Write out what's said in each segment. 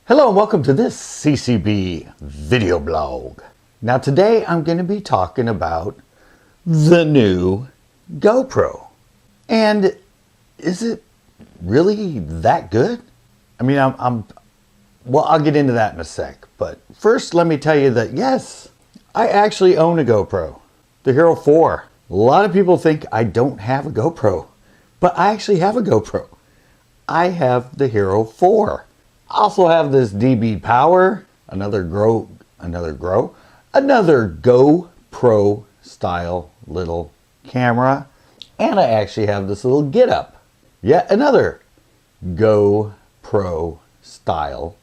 Hello and welcome to this CCB video blog. Now today I'm going to be talking about the new GoPro. And is it really that good? I mean, well, I'll get into that in a sec. But first let me tell you that yes, I actually own a GoPro, the Hero 4. A lot of people think I don't have a GoPro, but I actually have a GoPro. I have the Hero 4. I also have this DB Power, another GoPro style little camera, and I actually have this little Get Up, yet another GoPro style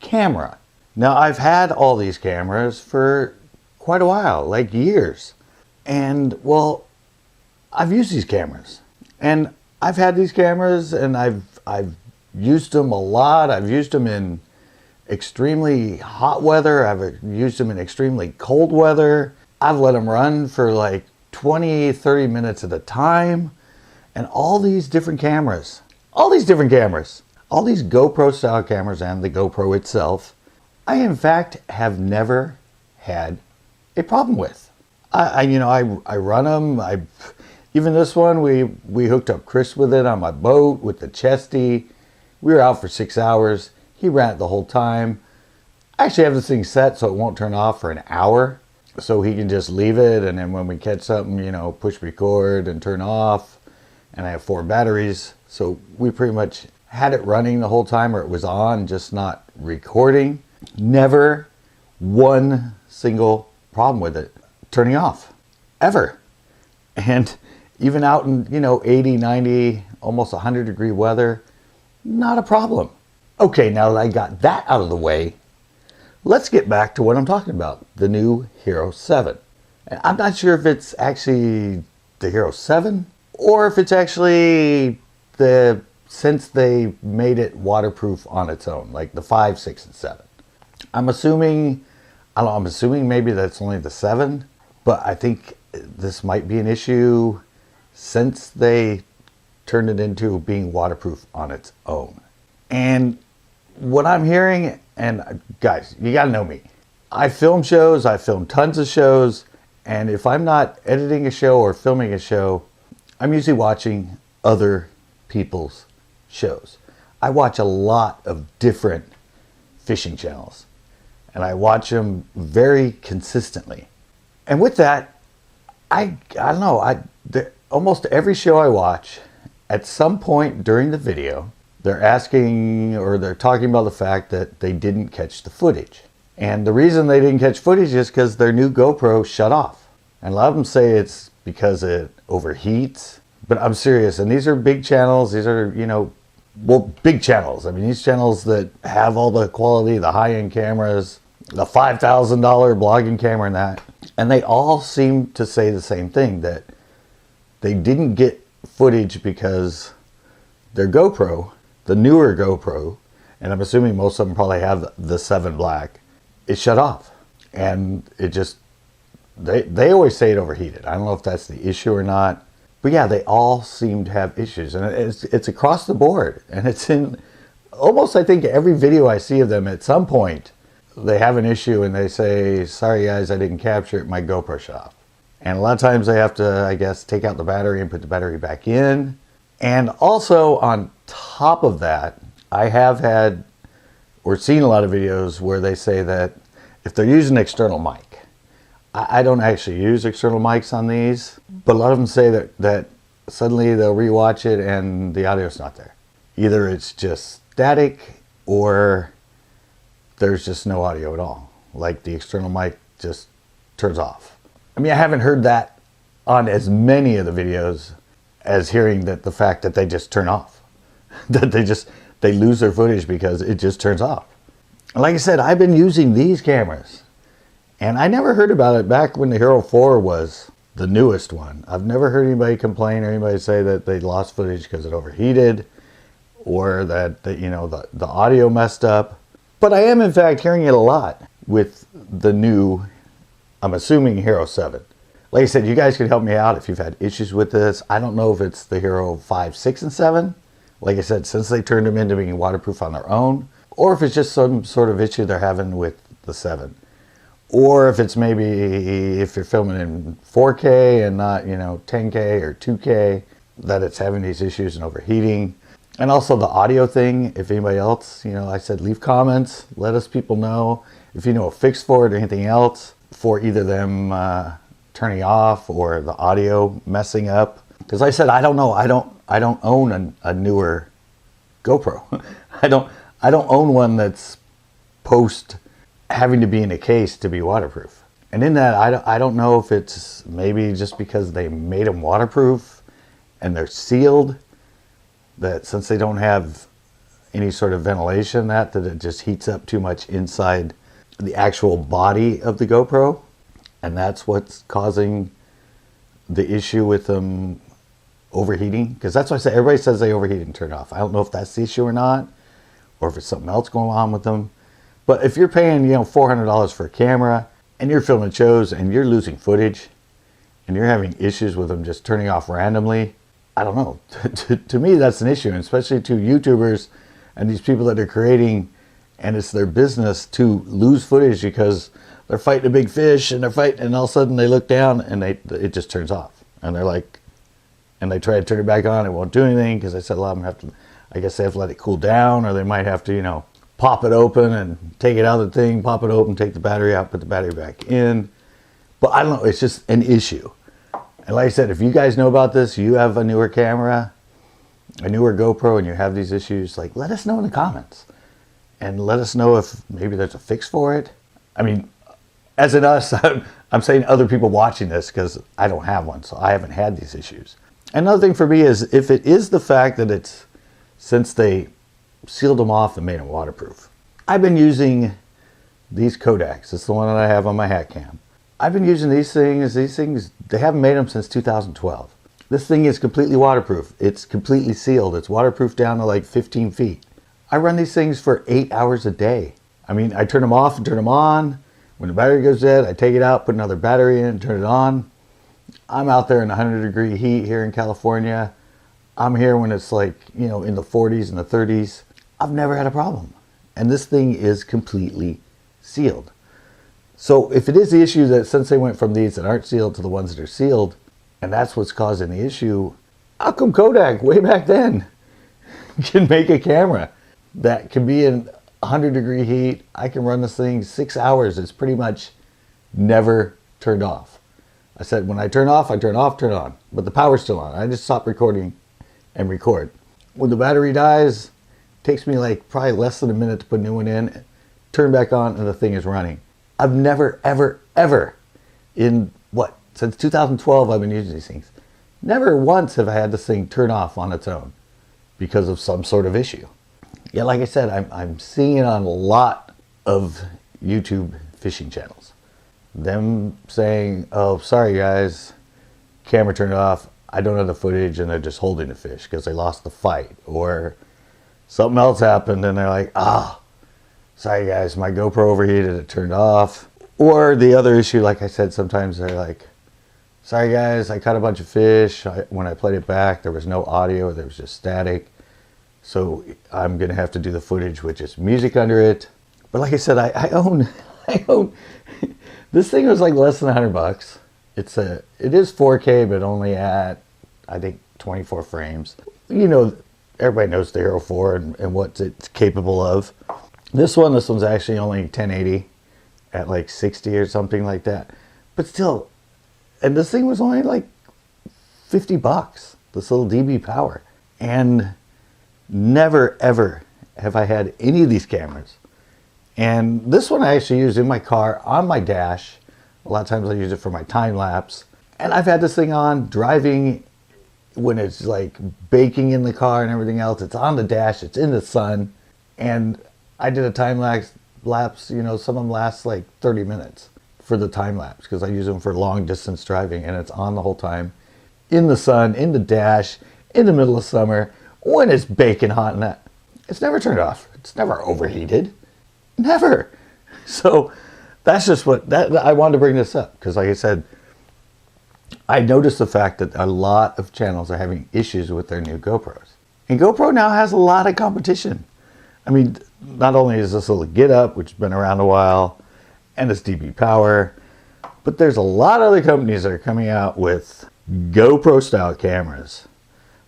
camera. Now I've had all these cameras for quite a while, like years, and well, I've used these cameras, and I've had these cameras, and I've used them a lot. I've used them in extremely hot weather. I've used them in extremely cold weather. I've let them run for like 20-30 minutes at a time. And all these GoPro style cameras and the GoPro itself, I in fact have never had a problem with. I run them. Even this one, we hooked up Chris with it on my boat with the Chesty. We were out for 6 hours. He ran it the whole time. I actually have this thing set so it won't turn off for an hour. So he can just leave it, and then when we catch something, push record and turn off. And I have 4 batteries. So we pretty much had it running the whole time, or it was on, just not recording. Never one single problem with it turning off, ever. And even out in, 80, 90, almost 100-degree weather, not a problem. Okay, now that I got that out of the way, let's get back to what I'm talking about, the new Hero 7. And I'm not sure if it's actually the Hero 7 or if it's actually since they made it waterproof on its own, like the 5, 6, and 7. I'm assuming maybe that's only the 7, but I think this might be an issue since they turned it into being waterproof on its own. And what I'm hearing, and guys, you gotta know me. I film shows, I film tons of shows, and if I'm not editing a show or filming a show, I'm usually watching other people's shows. I watch a lot of different fishing channels, and I watch them very consistently. And with that, I don't know, almost every show I watch, at some point during the video, they're asking or they're talking about the fact that they didn't catch the footage. And the reason they didn't catch footage is because their new GoPro shut off. And a lot of them say it's because it overheats. But I'm serious, and these are big channels. These are, big channels. I mean, these channels that have all the quality, the high-end cameras, the $5,000 blogging camera and that. And they all seem to say the same thing, that they didn't get footage because their GoPro, the newer GoPro, and I'm assuming most of them probably have the 7 Black, it shut off. And it just, they always say it overheated. I don't know if that's the issue or not. But yeah, they all seem to have issues. And it's across the board. And it's in almost, I think, every video I see of them at some point, they have an issue and they say, sorry guys, I didn't capture it, my GoPro shut off. And a lot of times they have to, I guess, take out the battery and put the battery back in. And also on top of that, I have had or seen a lot of videos where they say that if they're using an external mic, I don't actually use external mics on these, but a lot of them say that suddenly they'll rewatch it and the audio's not there. Either it's just static or there's just no audio at all. Like the external mic just turns off. I mean, I haven't heard that on as many of the videos as hearing that the fact that they just turn off. That they lose their footage because it just turns off. Like I said, I've been using these cameras, and I never heard about it back when the Hero 4 was the newest one. I've never heard anybody complain or anybody say that they lost footage because it overheated or that the audio messed up. But I am in fact hearing it a lot with the new, I'm assuming, Hero 7. Like I said, you guys can help me out if you've had issues with this. I don't know if it's the Hero 5, 6, and 7. Like I said, since they turned them into being waterproof on their own, or if it's just some sort of issue they're having with the 7. Or if it's maybe if you're filming in 4K and not, 10K or 2K, that it's having these issues and overheating. And also the audio thing, if anybody else, I said leave comments, let us people know if you know a fix for it or anything else for either them turning off or the audio messing up. Because I said I don't know, I don't own a newer GoPro. I don't own one that's post having to be in a case to be waterproof. And in that, I don't know if it's maybe just because they made them waterproof and they're sealed, that since they don't have any sort of ventilation, that it just heats up too much inside the actual body of the GoPro. And that's what's causing the issue with them overheating. Because that's why I say everybody says they overheat and turn off. I don't know if that's the issue or not, or if it's something else going on with them. But if you're paying, $400 for a camera and you're filming shows and you're losing footage and you're having issues with them just turning off randomly, I don't know. To me, that's an issue, and especially to YouTubers and these people that are creating, and it's their business to lose footage because they're fighting a big fish and they're fighting, and all of a sudden they look down and it just turns off, and they're like, and they try to turn it back on, it won't do anything because I said a lot of them have to, I guess they have to let it cool down, or they might have to, pop it open and take it out of the thing, pop it open, take the battery out, put the battery back in. But I don't know, it's just an issue. And like I said, if you guys know about this, you have a newer camera, a newer GoPro, and you have these issues, let us know in the comments. And let us know if maybe there's a fix for it. I mean, as in us, I'm saying other people watching this because I don't have one, so I haven't had these issues. Another thing for me is if it is the fact that it's, since they sealed them off and made them waterproof. I've been using these Kodaks. It's the one that I have on my hat cam. I've been using these things, they haven't made them since 2012. This thing is completely waterproof. It's completely sealed. It's waterproof down to 15 feet. I run these things for 8 hours a day. I mean, I turn them off and turn them on. When the battery goes dead, I take it out, put another battery in, turn it on. I'm out there in 100-degree heat here in California. I'm here when it's in the 40s and the 30s. I've never had a problem. And this thing is completely sealed. So if it is the issue that since they went from these that aren't sealed to the ones that are sealed, and that's what's causing the issue, how come Kodak way back then can make a camera that can be in 100-degree heat? I can run this thing 6 hours. It's pretty much never turned off. I said when I turn off, I turn off, turn on. But the power's still on. I just stop recording and record. When the battery dies, it takes me probably less than a minute to put a new one in, turn back on, and the thing is running. I've never, ever, ever, since 2012 I've been using these things, never once have I had this thing turn off on its own because of some sort of issue. Yeah, like I said, I'm seeing it on a lot of YouTube fishing channels. Them saying, oh, sorry guys, camera turned off, I don't have the footage, and they're just holding the fish because they lost the fight. Or something else happened and they're like, sorry guys, my GoPro overheated, it turned off. Or the other issue, like I said, sometimes they're like, sorry guys, I caught a bunch of fish. When I played it back, there was no audio, there was just static. So I'm going to have to do the footage with just music under it. But like I said, I own, this thing was less than $100. It is 4K, but only at, I think, 24 frames. Everybody knows the Hero 4 and what it's capable of. This one's actually only 1080 at 60 or something like that. But still, and this thing was only $50, this little DB power. And never, ever have I had any of these cameras. And this one I actually use in my car, on my dash. A lot of times I use it for my time lapse. And I've had this thing on driving when it's baking in the car and everything else. It's on the dash, it's in the sun. And I did a time lapse, some of them last 30 minutes for the time lapse because I use them for long distance driving, and it's on the whole time in the sun, in the dash, in the middle of summer, when it's baking hot and that. It's never turned off. It's never overheated. Never. So that's just I wanted to bring this up because like I said, I noticed the fact that a lot of channels are having issues with their new GoPros. And GoPro now has a lot of competition. I mean, not only is this little get up, which has been around a while, and it's DB power, but there's a lot of other companies that are coming out with GoPro style cameras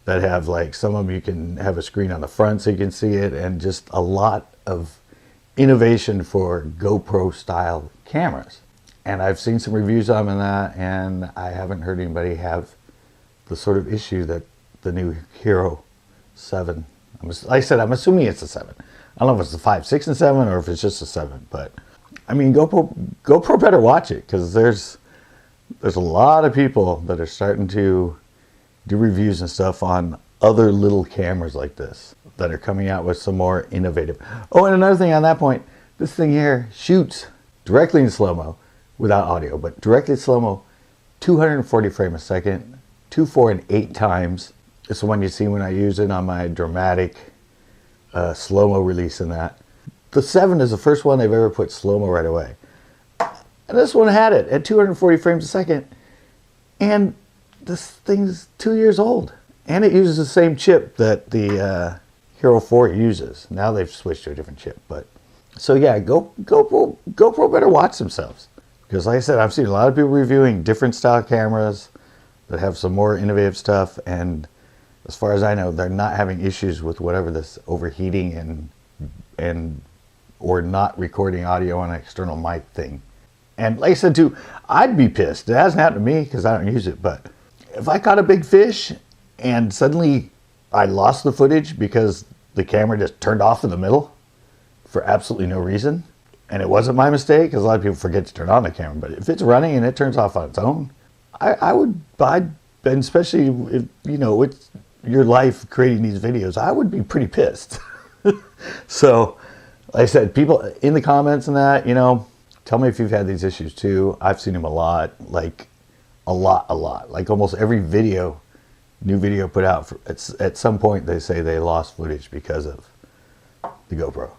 that have, like, some of them you can have a screen on the front so you can see it, and just a lot of innovation for GoPro style cameras. And I've seen some reviews on that, and I haven't heard anybody have the sort of issue that the new Hero 7, like I said, I'm assuming it's a 7. I don't know if it's a 5, 6, and 7, or if it's just a 7, but I mean, GoPro better watch it, because there's a lot of people that are starting to do reviews and stuff on other little cameras like this that are coming out with some more innovative. Oh, and another thing on that point, this thing here shoots directly in slow-mo without audio, but directly in slow-mo, 240 frames a second, 2, 4, and 8 times. It's the one you see when I use it on my dramatic slow-mo release and that. The 7 is the first one they've ever put slow-mo right away. And this one had it at 240 frames a second. And this thing's 2 years old. And it uses the same chip that the Hero 4 uses. Now they've switched to a different chip. But so yeah, GoPro better watch themselves. Because like I said, I've seen a lot of people reviewing different style cameras that have some more innovative stuff. And as far as I know, they're not having issues with whatever this overheating and or not recording audio on an external mic thing. And like I said too, I'd be pissed. It hasn't happened to me because I don't use it, but if I caught a big fish and suddenly I lost the footage because the camera just turned off in the middle for absolutely no reason, and it wasn't my mistake, because a lot of people forget to turn on the camera, but if it's running and it turns off on its own, and especially if, you know, it's your life creating these videos, I would be pretty pissed. So, like I said, people in the comments and that, you know, tell me if you've had these issues too. I've seen them a lot, like a lot. Like almost every new video put out, at some point they say they lost footage because of the GoPro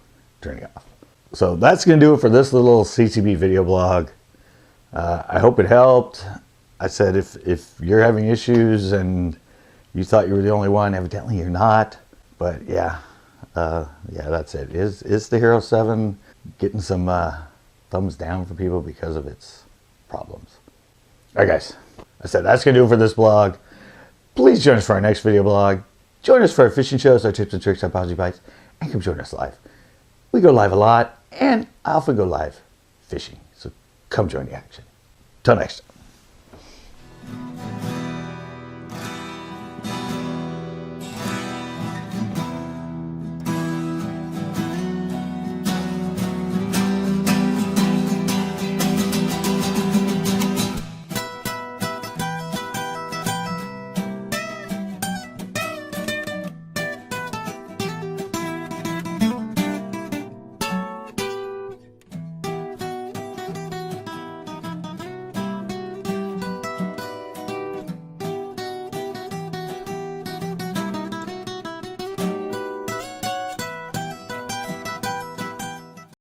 turning off. So that's going to do it for this little CCB video blog. I hope it helped. I said if you're having issues and you thought you were the only one, evidently you're not. But yeah, that's it. Is the Hero 7 getting some thumbs down for people because of its problems? All right, guys. I said that's going to do it for this blog. Please join us for our next video blog. Join us for our fishing shows, our tips and tricks, our Posy Bites, and come join us live. We go live a lot, and I often go live fishing. So come join the action. Till next time.